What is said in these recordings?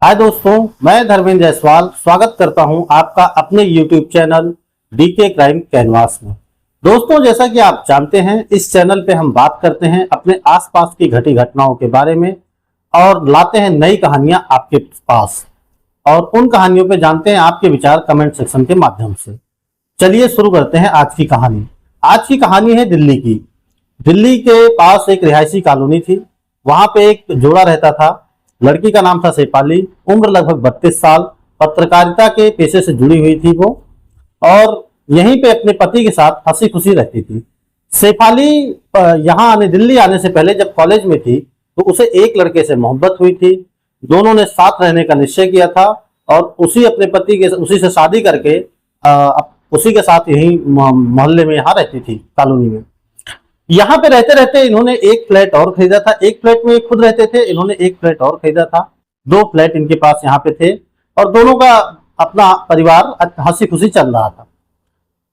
हाय दोस्तों, मैं धर्मेंद्र जायसवाल स्वागत करता हूं आपका अपने YouTube channel DK crime canvas में। दोस्तों, जैसा कि आप जानते हैं, इस चैनल पे हम बात करते हैं अपने आसपास की घटी घटनाओं के बारे में और लाते हैं नई कहानियां आपके पास और उन कहानियों पे जानते हैं आपके विचार कमेंट सेक्शन के माध्यम से। चलिए शुरू करते हैं आज की कहानी। आज की कहानी है दिल्ली की। दिल्ली के पास एक रिहायशी कॉलोनी थी। वहां पे एक जोड़ा रहता था। लड़की का नाम था शेफाली, उम्र लगभग 32 साल, पत्रकारिता के पेशे से जुड़ी हुई थी वो और यहीं पे अपने पति के साथ हंसी खुशी रहती थी। शेफाली यहाँ आने दिल्ली आने से पहले जब कॉलेज में थी तो उसे एक लड़के से मोहब्बत हुई थी। दोनों ने साथ रहने का निश्चय किया था और उसी से शादी करके उसी के साथ यही मोहल्ले में यहाँ रहती थी, कॉलोनी में। यहाँ पे रहते रहते इन्होंने एक फ्लैट और खरीदा था। एक फ्लैट में खुद रहते थे, इन्होंने एक फ्लैट और खरीदा था। 2 फ्लैट इनके पास यहाँ पे थे और दोनों का अपना परिवार हंसी खुशी चल रहा था।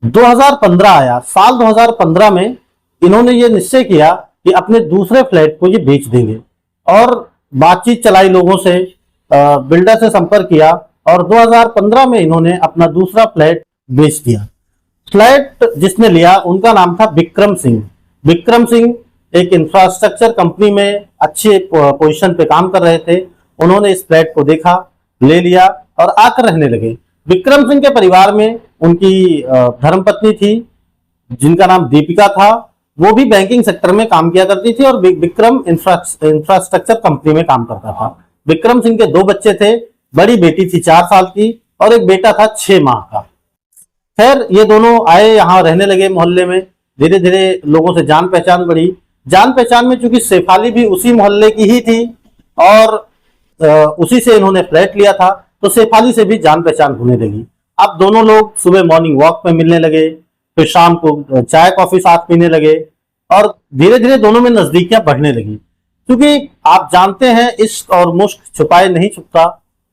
2015 आया। साल 2015 में इन्होंने ये निश्चय किया कि अपने दूसरे फ्लैट को ये बेच देंगे और बातचीत चलाई लोगों से, बिल्डर से संपर्क किया और 2015 में इन्होंने अपना दूसरा फ्लैट बेच दिया। फ्लैट जिसने लिया उनका नाम था विक्रम सिंह। विक्रम सिंह एक इंफ्रास्ट्रक्चर कंपनी में अच्छे पोजीशन पे काम कर रहे थे। उन्होंने इस फ्लैट को देखा, ले लिया और आकर रहने लगे। विक्रम सिंह के परिवार में उनकी धर्मपत्नी थी जिनका नाम दीपिका था। वो भी बैंकिंग सेक्टर में काम किया करती थी और विक्रम इंफ्रास्ट्रक्चर कंपनी में काम करता था। विक्रम सिंह के 2 बच्चे थे। बड़ी बेटी थी 4 साल की और एक बेटा था 6 माह का। खैर, ये दोनों आए, यहाँ रहने लगे मोहल्ले में। धीरे धीरे लोगों से जान पहचान बढ़ी। जान पहचान में चूंकि शेफाली भी उसी मोहल्ले की ही थी और उसी से इन्होंने फ्लैट लिया था तो शेफाली से भी जान पहचान होने लगी। अब दोनों लोग सुबह मॉर्निंग वॉक पे मिलने लगे, फिर शाम को चाय कॉफी साथ पीने लगे और धीरे धीरे दोनों में नजदीकियां बढ़ने लगी। क्योंकि आप जानते हैं, इश्क और मुश्क छुपाए नहीं छुपता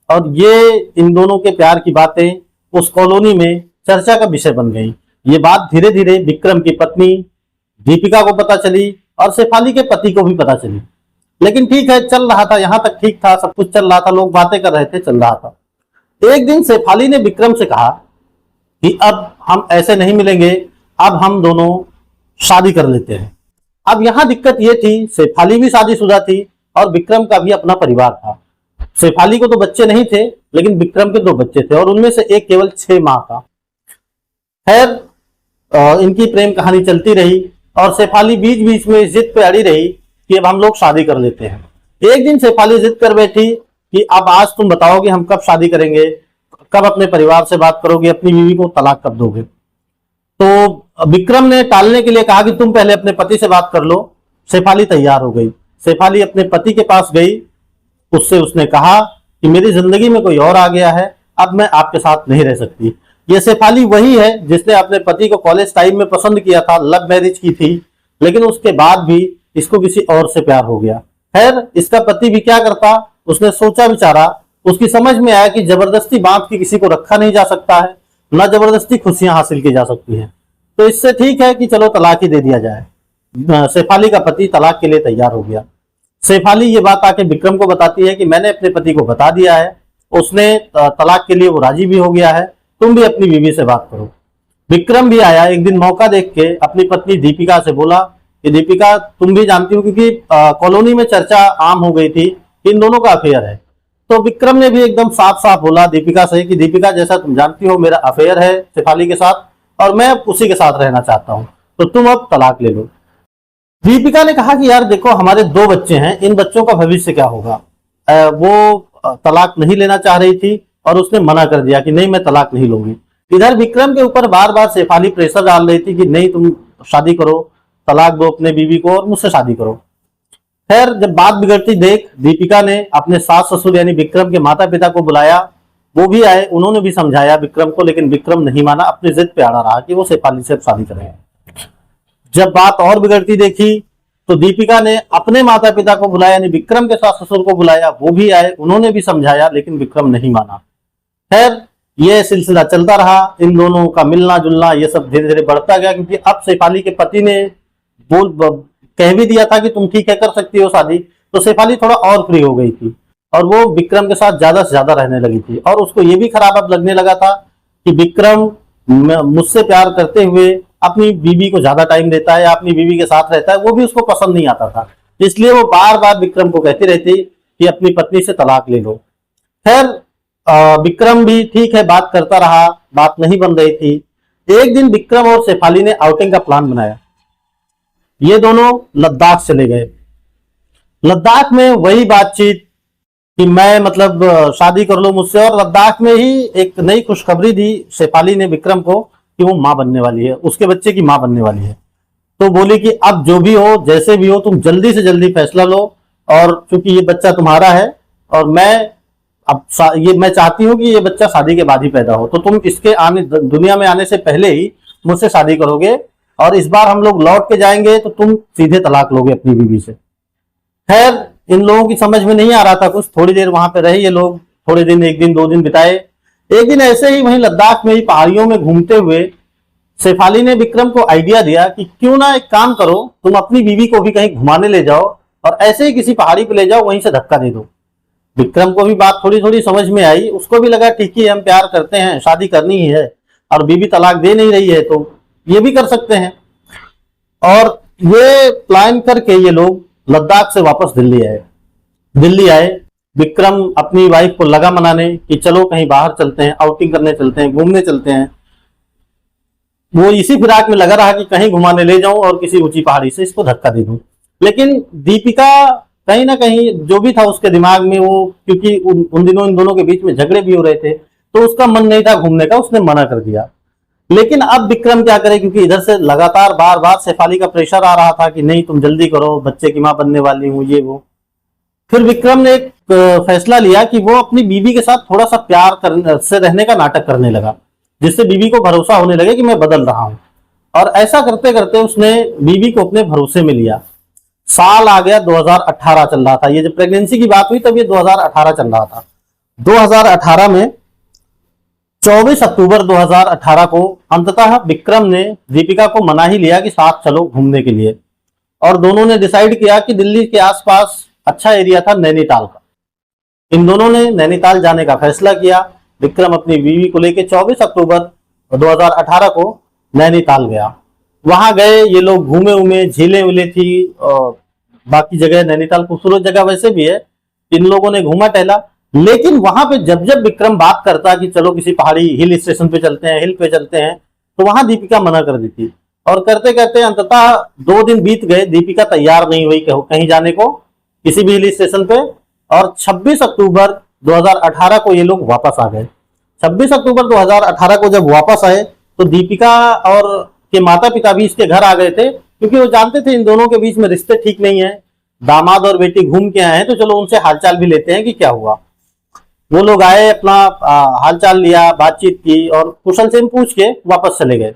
और ये इन दोनों के प्यार की बातें उस कॉलोनी में चर्चा का विषय बन गई। ये बात धीरे धीरे विक्रम की पत्नी दीपिका को पता चली और शेफाली के पति को भी पता चली। लेकिन ठीक है, चल रहा था, यहां तक ठीक था, सब कुछ चल रहा था, लोग बातें कर रहे थे, चल रहा था। एक दिन शेफाली ने विक्रम से कहा कि अब हम ऐसे नहीं मिलेंगे, अब हम दोनों शादी कर लेते हैं। अब यहां दिक्कत ये थी, शेफाली भी शादीशुदा थी और विक्रम का भी अपना परिवार था। शेफाली को तो बच्चे नहीं थे लेकिन विक्रम के 2 बच्चे थे और उनमें से एक केवल 6 माह का। खैर, इनकी प्रेम कहानी चलती रही और शेफाली बीच बीच में जिद पे अड़ी रही कि अब हम लोग शादी कर लेते हैं। एक दिन शेफाली जिद कर बैठी कि अब आज तुम बताओगे हम कब शादी करेंगे, कब अपने परिवार से बात करोगे, अपनी बीवी को तलाक कब दोगे। तो विक्रम ने टालने के लिए कहा कि तुम पहले अपने पति से बात कर लो। शेफाली तैयार हो गई। शेफाली अपने पति के पास गई। उसने कहा कि मेरी जिंदगी में कोई और आ गया है, अब मैं आपके साथ नहीं रह सकती। ये शेफाली वही है जिसने अपने पति को कॉलेज टाइम में पसंद किया था, लव मैरिज की थी, लेकिन उसके बाद भी इसको किसी और से प्यार हो गया। खैर, इसका पति भी क्या करता, उसने सोचा विचारा, उसकी समझ में आया कि जबरदस्ती बांध के किसी को रखा नहीं जा सकता है, ना जबरदस्ती खुशियां हासिल की जा सकती हैं। तो इससे ठीक है कि चलो तलाक ही दे दिया जाए। शेफाली का पति तलाक के लिए तैयार हो गया। शेफाली ये बात आके विक्रम को बताती है कि मैंने अपने पति को बता दिया है, उसने तलाक के लिए वो राजी भी हो गया है, तुम भी अपनी बीवी से बात करो। विक्रम भी आया। एक दिन मौका देख के अपनी पत्नी दीपिका से बोला कि दीपिका, तुम भी जानती हो, क्योंकि कॉलोनी में चर्चा आम हो गई थी कि इन दोनों का अफेयर है। तो विक्रम ने भी एकदम साफ साफ बोला दीपिका से कि दीपिका, जैसा तुम जानती हो, मेरा अफेयर है शेफाली के साथ और मैं अब उसी के साथ रहना चाहता हूं, तो तुम अब तलाक ले लो। दीपिका ने कहा कि यार देखो, हमारे 2 बच्चे हैं, इन बच्चों का भविष्य क्या होगा। वो तलाक नहीं लेना चाह रही थी और उसने मना कर दिया कि नहीं, मैं तलाक नहीं लूंगी। इधर विक्रम के ऊपर बार बार शेफाली प्रेशर डाल रही थी कि नहीं, तुम शादी करो, तलाक दो अपने बीवी को और मुझसे शादी करो। खैर, जब बात बिगड़ती देख दीपिका ने अपने सास ससुर यानी विक्रम के माता पिता को बुलाया। वो भी आए, उन्होंने भी समझाया विक्रम को, लेकिन विक्रम नहीं माना, अपनी जिद पे अड़ा रहा कि वो शेफाली से शादी करेगा। जब बात और बिगड़ती देखी तो दीपिका ने अपने माता पिता को बुलाया यानी विक्रम के सास ससुर को बुलाया। वो भी आए, उन्होंने भी समझाया, लेकिन विक्रम नहीं माना। खैर, ये सिलसिला चलता रहा। इन दोनों का मिलना जुलना ये सब धीरे धीरे बढ़ता गया, क्योंकि अब शेफाली के पति ने कह भी दिया था कि तुम ठीक है कर सकती हो शादी, तो शेफाली थोड़ा और फ्री हो गई थी। और वो विक्रम के साथ ज्यादा से ज्यादा रहने लगी थी। और उसको ये भी खराब अब लगने लगा था कि विक्रम मुझसे प्यार करते हुए अपनी बीवी को ज्यादा टाइम देता है या अपनी बीवी के साथ रहता है, वो भी उसको पसंद नहीं आता था। इसलिए वो बार बार विक्रम को कहती रहती कि अपनी पत्नी से तलाक ले लो। खैर विक्रम भी ठीक है बात करता रहा, बात नहीं बन रही थी। एक दिन विक्रम और शेफाली ने आउटिंग का प्लान बनाया। ये दोनों लद्दाख चले गए। लद्दाख में वही बातचीत कि मैं मतलब शादी कर लो मुझसे, और लद्दाख में ही एक नई खुशखबरी दी शेफाली ने विक्रम को कि वो मां बनने वाली है, उसके बच्चे की मां बनने वाली है। तो बोली कि अब जो भी हो जैसे भी हो तुम जल्दी से जल्दी फैसला लो, और क्योंकि ये बच्चा तुम्हारा है और ये मैं चाहती हूं कि ये बच्चा शादी के बाद ही पैदा हो, तो तुम इसके आने दुनिया में आने से पहले ही मुझसे शादी करोगे, और इस बार हम लोग लौट के जाएंगे तो तुम सीधे तलाक लोगे अपनी बीवी से। खैर इन लोगों की समझ में नहीं आ रहा था कुछ। थोड़ी देर वहां पे रहे ये लोग, थोड़े दिन, एक दिन 2 दिन बिताए। एक दिन ऐसे ही वहीं लद्दाख में ही पहाड़ियों में घूमते हुए शेफाली ने विक्रम को आइडिया दिया कि क्यों ना एक काम करो, तुम अपनी बीवी को भी कहीं घुमाने ले जाओ और ऐसे ही किसी पहाड़ी पे ले जाओ, वहीं से धक्का दे दो। विक्रम को भी बात थोड़ी थोड़ी समझ में आई। उसको भी लगा ठीक ही हम प्यार करते हैं, शादी करनी ही है, और बीवी तलाक दे नहीं रही है तो ये भी कर सकते हैं। और ये प्लान करके ये लोग लद्दाख से वापस दिल्ली आए। विक्रम अपनी वाइफ को लगा मनाने कि चलो कहीं बाहर चलते हैं, आउटिंग करने चलते हैं, घूमने चलते हैं। वो इसी फिराक में लगा रहा कि कहीं घुमाने ले जाऊं और किसी ऊंची पहाड़ी से इसको धक्का दे दूं। लेकिन दीपिका कहीं ना कहीं जो भी था उसके दिमाग में, वो क्योंकि उन दिनों इन दोनों के बीच में झगड़े भी हो रहे थे, तो उसका मन नहीं था घूमने का, उसने मना कर दिया। लेकिन अब विक्रम क्या करे, क्योंकि इधर से लगातार बार बार शेफाली का प्रेशर आ रहा था कि नहीं तुम जल्दी करो, बच्चे की मां बनने वाली हूं, ये वो। फिर विक्रम ने एक फैसला लिया कि वो अपनी बीवी के साथ थोड़ा सा प्यार से रहने का नाटक करने लगा, जिससे बीवी को भरोसा होने लगे कि मैं बदल रहा हूं। और ऐसा करते करते उसने बीवी को अपने भरोसे में लिया। साल आ गया, 2018 चल रहा था। ये जब प्रेगनेंसी की बात हुई तब ये 2018 चल रहा था। 2018 में 24 अक्टूबर 2018 को अंततः विक्रम ने दीपिका को मना ही लिया कि साथ चलो घूमने के लिए, और दोनों ने डिसाइड किया कि दिल्ली के आसपास अच्छा एरिया था नैनीताल का। इन दोनों ने नैनीताल जाने का फैसला किया। विक्रम अपनी बीवी को लेकर 24 अक्टूबर 2018 को नैनीताल गया। वहां गए ये लोग, घूमे उमे, झीलें विले थी, बाकी जगह नैनीताल खूबसूरत जगह वैसे भी है। इन लोगों ने घूमा टहला। लेकिन वहां पे जब जब विक्रम बात करता कि चलो किसी पहाड़ी हिल स्टेशन पे चलते हैं, हिल पे चलते हैं, तो वहां दीपिका मना कर देती। और करते करते अंततः 2 दिन बीत गए, दीपिका तैयार नहीं हुई कहीं जाने को, किसी भी हिल स्टेशन पे। और 26 अक्टूबर 2018 को ये लोग वापस आ गए। 26 अक्टूबर 2018 को जब वापस आए तो दीपिका और के माता पिता भी इसके घर आ गए थे, क्योंकि वो जानते थे इन दोनों के बीच में रिश्ते ठीक नहीं है। दामाद और बेटी घूम के आए हैं तो चलो उनसे हालचाल भी लेते हैं कि क्या हुआ। वो लोग आए, अपना हालचाल लिया, बातचीत की और कुशल से पूछ के वापस चले गए।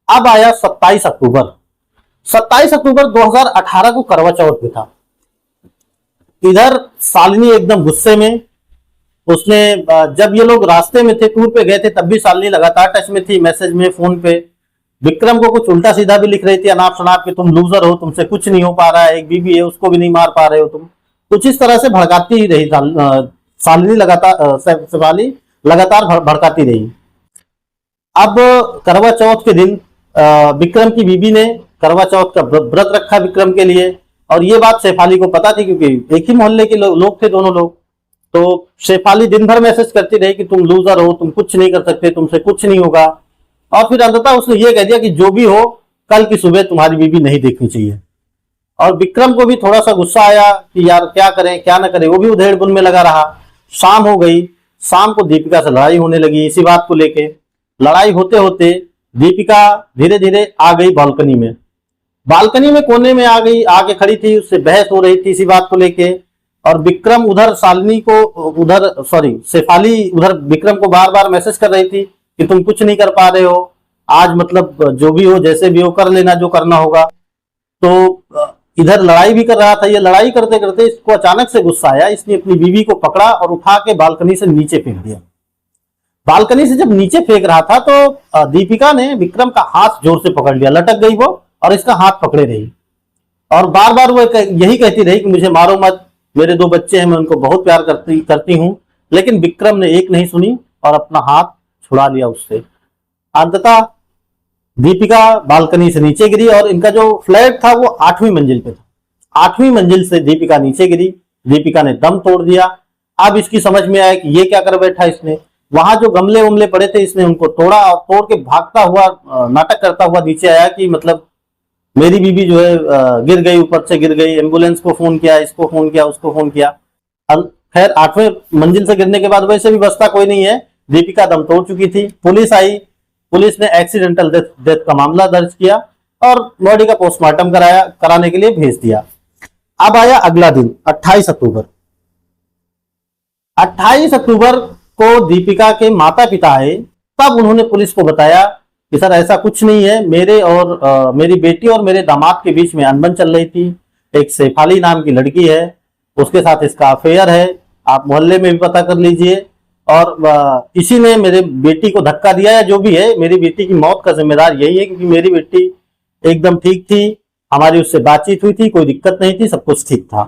अब आया 27 अक्टूबर। 27 अक्टूबर 2018 को करवा चौथ पे था। इधर शालिनी एकदम गुस्से में। उसने जब ये लोग रास्ते में थे, टूर पे गए थे, तब भी शालिनी लगातार टच में थी, मैसेज में, फोन पे। विक्रम को कुछ उल्टा सीधा भी लिख रही थी, अनाप शनाप कि तुम लूजर हो, तुमसे कुछ नहीं हो पा रहा है, एक बीबी है उसको भी नहीं मार पा रहे हो तुम। कुछ इस तरह से भड़काती ही रही शालिनी, लगातार भड़काती रही। अब करवा चौथ के दिन विक्रम की बीबी ने करवा चौथ का व्रत रखा विक्रम के लिए, और ये बात शेफाली को पता थी क्योंकि एक ही मोहल्ले के लोग थे दोनों लोग। तो शेफाली दिन भर मैसेज करती रही कि तुम लूजर हो, तुम कुछ नहीं कर सकते, तुमसे कुछ नहीं होगा। और फिर अंततः उसने ये कह दिया कि जो भी हो कल की सुबह तुम्हारी बीबी नहीं देखनी चाहिए। और विक्रम को भी थोड़ा सा गुस्सा आया कि यार क्या करें क्या ना करें, वो भी उधेड़ बुन में लगा रहा। शाम हो गई, शाम को दीपिका से लड़ाई होने लगी इसी बात को लेके। लड़ाई होते होते दीपिका धीरे धीरे आ गई बालकनी में। बालकनी में कोने में आ गई, आके खड़ी थी, उससे बहस हो रही थी इसी बात को लेके। और विक्रम उधर शेफाली उधर विक्रम को बार बार मैसेज कर रही थी कि तुम कुछ नहीं कर पा रहे हो, आज मतलब जो भी हो जैसे भी हो कर लेना जो करना होगा। तो इधर लड़ाई भी कर रहा था। ये लड़ाई करते करते इसको अचानक से गुस्सा आया। इसने अपनी बीवी को पकड़ा और उठा के बालकनी से नीचे फेंक दिया। बालकनी से जब नीचे फेंक रहा था तो दीपिका ने विक्रम का हाथ जोर से पकड़ लिया, लटक गई वो और इसका हाथ पकड़े रही। और बार बार वो यही कहती रही कि मुझे मारो मत, मेरे 2 बच्चे हैं, मैं उनको बहुत प्यार करती हूँ। लेकिन विक्रम ने एक नहीं सुनी और अपना हाथ छुड़ा लिया उससे। अंततः दीपिका बालकनी से नीचे गिरी और इनका जो फ्लैट था वो 8वीं मंजिल पे था। 8वीं मंजिल से दीपिका नीचे गिरी। दीपिका ने दम तोड़ दिया। अब इसकी समझ में आया कि ये क्या कर बैठा इसने। वहां जो गमले उमले पड़े थे इसने उनको तोड़ा और तोड़ के भागता हुआ, नाटक करता हुआ नीचे आया कि मतलब मेरी बीवी जो है गिर गई, ऊपर से गिर गई। एम्बुलेंस को फोन किया, इसको फोन किया, उसको फोन किया। खैर 8वें मंजिल से गिरने के बाद वैसे भी बचता कोई नहीं है, दीपिका दम तोड़ चुकी थी। पुलिस आई। पुलिस ने एक्सीडेंटल डेथ का मामला दर्ज किया और बॉडी का पोस्टमार्टम कराने के लिए भेज दिया। अब आया अगला दिन 28 अक्टूबर। 28 अक्टूबर को दीपिका के माता पिता आए। तब उन्होंने पुलिस को बताया कि सर ऐसा कुछ नहीं है, मेरे और मेरी बेटी और मेरे दामाद के बीच में अनबन चल रही थी। एक शेफाली नाम की लड़की है, उसके साथ इसका अफेयर है, आप मोहल्ले में भी पता कर लीजिए। और इसी ने मेरे बेटी को धक्का दिया है। जो भी है, मेरी बेटी की मौत का जिम्मेदार यही है, क्योंकि मेरी बेटी एकदम ठीक थी, हमारी उससे बातचीत हुई थी, कोई दिक्कत नहीं थी, सब कुछ ठीक था।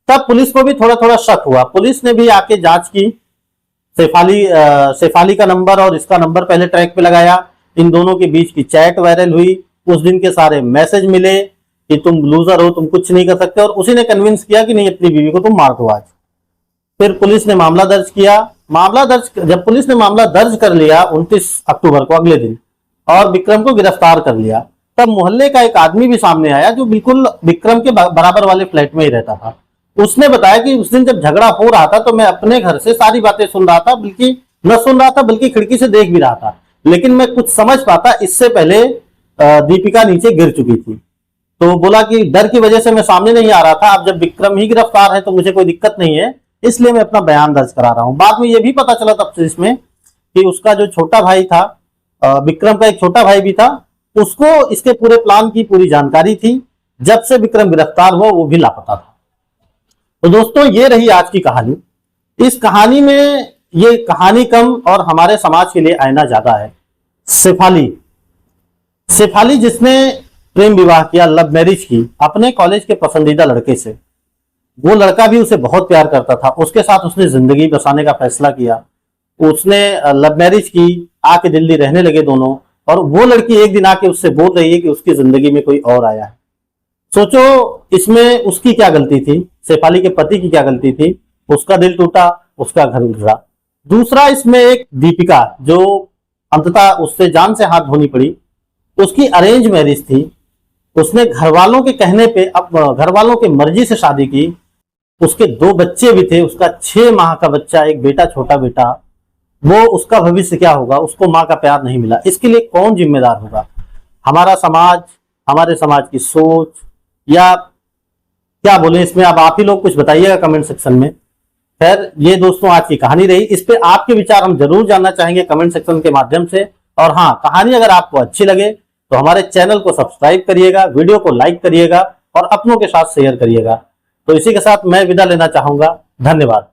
तब पुलिस को भी थोड़ा थोड़ा शक हुआ। पुलिस ने भी आके जांच की। शेफाली का नंबर और इसका नंबर पहले ट्रैक पे लगाया। इन दोनों के बीच की चैट वायरल हुई। उस दिन के सारे मैसेज मिले कि तुम लूजर हो, तुम कुछ नहीं कर सकते, और उसी ने कन्विंस किया कि नहीं, अपनी बीवी को तुम मार दो आज। फिर पुलिस ने मामला दर्ज किया। जब पुलिस ने मामला दर्ज कर लिया 29 अक्टूबर को, अगले दिन, और विक्रम को गिरफ्तार कर लिया, तब मोहल्ले का एक आदमी भी सामने आया जो बिल्कुल विक्रम के बराबर वाले फ्लैट में ही रहता था। उसने बताया कि उस दिन जब झगड़ा हो रहा था तो मैं अपने घर से सारी बातें सुन रहा था, बल्कि न सुन रहा था बल्कि खिड़की से देख भी रहा था, लेकिन मैं कुछ समझ पाता इससे पहले दीपिका नीचे गिर चुकी थी। तो बोला कि डर की वजह से मैं सामने नहीं आ रहा था, अब जब विक्रम ही गिरफ्तार है तो मुझे कोई दिक्कत नहीं है, इसलिए मैं अपना बयान दर्ज करा रहा हूं। बाद में यह भी पता चला तब से इसमें कि उसका जो छोटा भाई था, विक्रम का एक छोटा भाई भी था, उसको इसके पूरे प्लान की पूरी जानकारी थी। जब से विक्रम गिरफ्तार हुआ वो भी लापता था। तो दोस्तों, ये रही आज की कहानी। इस कहानी में ये कहानी कम और हमारे समाज के लिए आईना ज्यादा है। शेफाली जिसने प्रेम विवाह किया, लव मैरिज की अपने कॉलेज के पसंदीदा लड़के से। वो लड़का भी उसे बहुत प्यार करता था, उसके साथ उसने जिंदगी बसाने का फैसला किया। उसने लव मैरिज की, आके दिल्ली रहने लगे दोनों, और वो लड़की एक दिन आके उससे बोल रही है कि उसकी जिंदगी में कोई और आया है। सोचो इसमें उसकी क्या गलती थी, शेफाली के पति की क्या गलती थी। उसका दिल टूटा, उसका घर उजड़ा। दूसरा, इसमें एक दीपिका जो अंततः उससे जान से हाथ धोनी पड़ी, उसकी अरेंज मैरिज थी। उसने घर वालों के कहने पे, अब घर वालों की मर्जी से शादी की। उसके 2 बच्चे भी थे, उसका 6 माह का बच्चा, एक बेटा, छोटा बेटा। वो उसका भविष्य क्या होगा, उसको माँ का प्यार नहीं मिला, इसके लिए कौन जिम्मेदार होगा? हमारा समाज, हमारे समाज की सोच, या क्या बोले इसमें? अब आप ही लोग कुछ बताइएगा कमेंट सेक्शन में। खैर, ये दोस्तों आज की कहानी रही। इस पे आपके विचार हम जरूर जानना चाहेंगे कमेंट सेक्शन के माध्यम से। और हाँ, कहानी अगर आपको अच्छी लगे तो हमारे चैनल को सब्सक्राइब करिएगा, वीडियो को लाइक करिएगा और अपनों के साथ शेयर करिएगा। तो इसी के साथ मैं विदा लेना चाहूंगा। धन्यवाद।